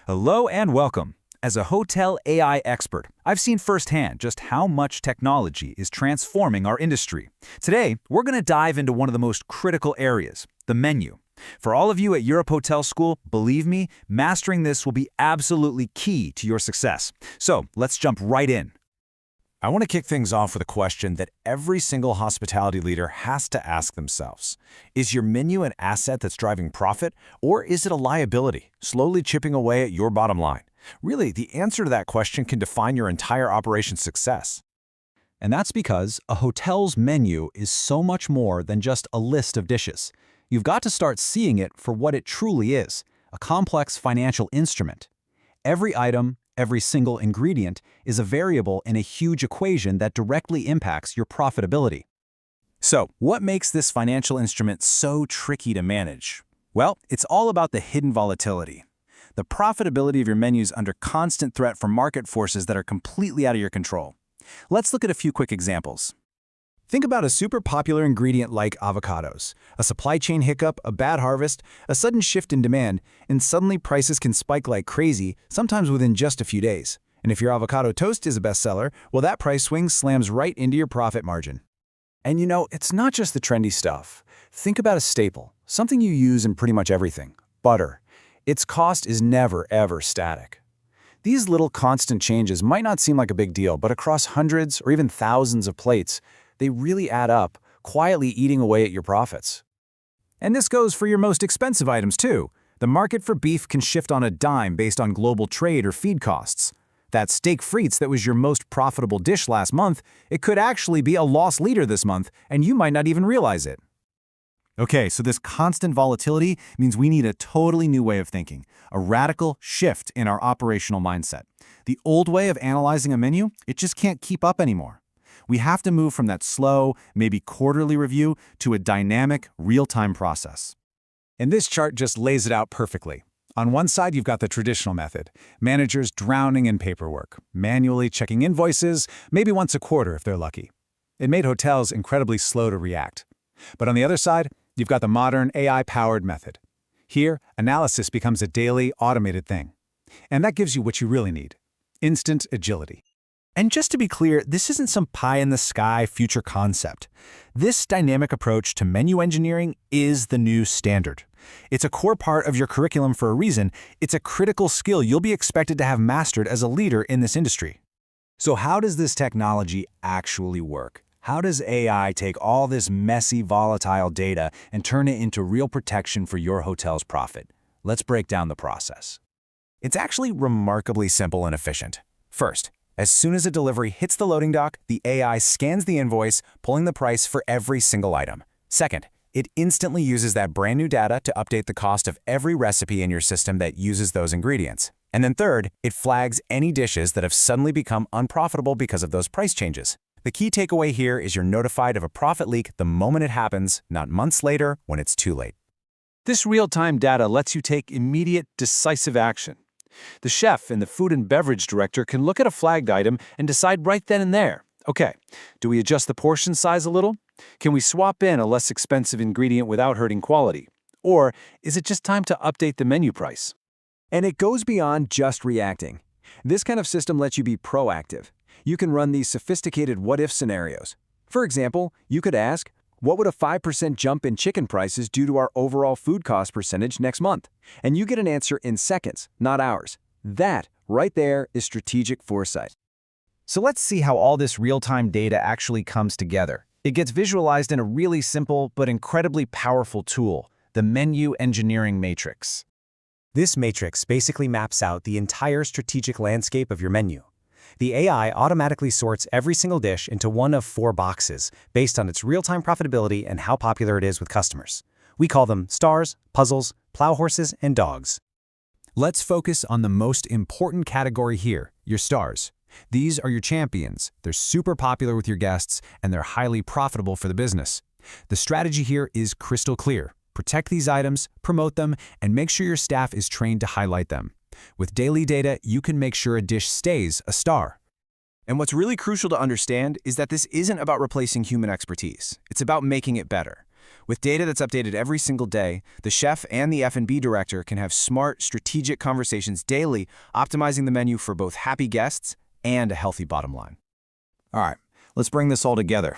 Hello and welcome. As a hotel AI expert, I've seen firsthand just how much technology is transforming our industry. Today, we're going to dive into one of the most critical areas, the menu. For all of you at Europe Hotel School, believe me, mastering this will be absolutely key to your success. So, let's jump right in. I want to kick things off with a question that every single hospitality leader has to ask themselves. Is your menu an asset that's driving profit, or is it a liability, slowly chipping away at your bottom line? Really, the answer to that question can define your entire operation's success. And that's because a hotel's menu is so much more than just a list of dishes. You've got to start seeing it for what it truly is, a complex financial instrument. Every item, every single ingredient is a variable in a huge equation that directly impacts your profitability. So, what makes this financial instrument so tricky to manage? Well, it's all about the hidden volatility. The profitability of your menu is under constant threat from market forces that are completely out of your control. Let's look at a few quick examples. Think about a super popular ingredient like avocados. A supply chain hiccup, a bad harvest, a sudden shift in demand, and suddenly prices can spike like crazy, sometimes within just a few days. And if your avocado toast is a bestseller, well, that price swing slams right into your profit margin. And you know, it's not just the trendy stuff. Think about a staple, something you use in pretty much everything, butter. Its cost is never, ever static. These little constant changes might not seem like a big deal, but across hundreds or even thousands of plates, they really add up, quietly eating away at your profits. And this goes for your most expensive items too. The market for beef can shift on a dime based on global trade or feed costs. That steak frites that was your most profitable dish last month, it could actually be a loss leader this month, and you might not even realize it. Okay, so this constant volatility means we need a totally new way of thinking, a radical shift in our operational mindset. The old way of analyzing a menu, it just can't keep up anymore. We have to move from that slow, maybe quarterly review to a dynamic, real-time process. And this chart just lays it out perfectly. On one side, you've got the traditional method, managers drowning in paperwork, manually checking invoices, maybe once a quarter if they're lucky. It made hotels incredibly slow to react. But on the other side, you've got the modern AI-powered method. Here, analysis becomes a daily, automated thing. And that gives you what you really need, instant agility. And just to be clear, this isn't some pie-in-the-sky future concept. This dynamic approach to menu engineering is the new standard. It's a core part of your curriculum for a reason. It's a critical skill you'll be expected to have mastered as a leader in this industry. So how does this technology actually work? How does AI take all this messy, volatile data and turn it into real protection for your hotel's profit? Let's break down the process. It's actually remarkably simple and efficient. First, as soon as a delivery hits the loading dock, the AI scans the invoice, pulling the price for every single item. Second, it instantly uses that brand new data to update the cost of every recipe in your system that uses those ingredients. And then third, it flags any dishes that have suddenly become unprofitable because of those price changes. The key takeaway here is you're notified of a profit leak the moment it happens, not months later when it's too late. This real-time data lets you take immediate, decisive action. The chef and the food and beverage director can look at a flagged item and decide right then and there, okay, do we adjust the portion size a little? Can we swap in a less expensive ingredient without hurting quality? Or is it just time to update the menu price? And it goes beyond just reacting. This kind of system lets you be proactive. You can run these sophisticated what-if scenarios. For example, you could ask, what would a 5% jump in chicken prices do to our overall food cost percentage next month? And you get an answer in seconds, not hours. That, right there, is strategic foresight. So let's see how all this real-time data actually comes together. It gets visualized in a really simple but incredibly powerful tool, the Menu Engineering Matrix. This matrix basically maps out the entire strategic landscape of your menu. The AI automatically sorts every single dish into one of 4 boxes based on its real-time profitability and how popular it is with customers. We call them stars, puzzles, plow horses, and dogs. Let's focus on the most important category here, your stars. These are your champions. They're super popular with your guests, and they're highly profitable for the business. The strategy here is crystal clear. Protect these items, promote them, and make sure your staff is trained to highlight them. With daily data, you can make sure a dish stays a star. And what's really crucial to understand is that this isn't about replacing human expertise. It's about making it better. With data that's updated every single day, the chef and the F&B director can have smart, strategic conversations daily, optimizing the menu for both happy guests and a healthy bottom line. All right, let's bring this all together.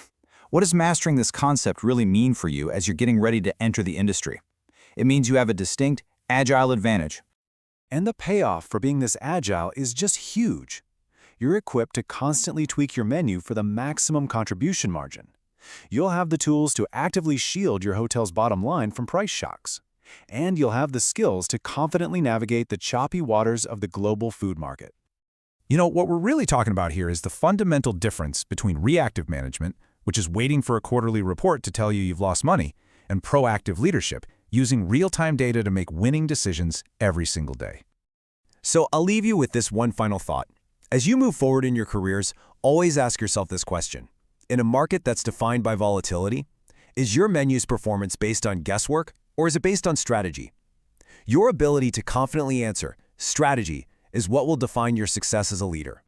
What does mastering this concept really mean for you as you're getting ready to enter the industry? It means you have a distinct, agile advantage. And the payoff for being this agile is just huge. You're equipped to constantly tweak your menu for the maximum contribution margin. You'll have the tools to actively shield your hotel's bottom line from price shocks. And you'll have the skills to confidently navigate the choppy waters of the global food market. You know, what we're really talking about here is the fundamental difference between reactive management, which is waiting for a quarterly report to tell you you've lost money, and proactive leadership, using real-time data to make winning decisions every single day. So I'll leave you with this one final thought. As you move forward in your careers, always ask yourself this question. In a market that's defined by volatility, is your menu's performance based on guesswork or is it based on strategy? Your ability to confidently answer, strategy, is what will define your success as a leader.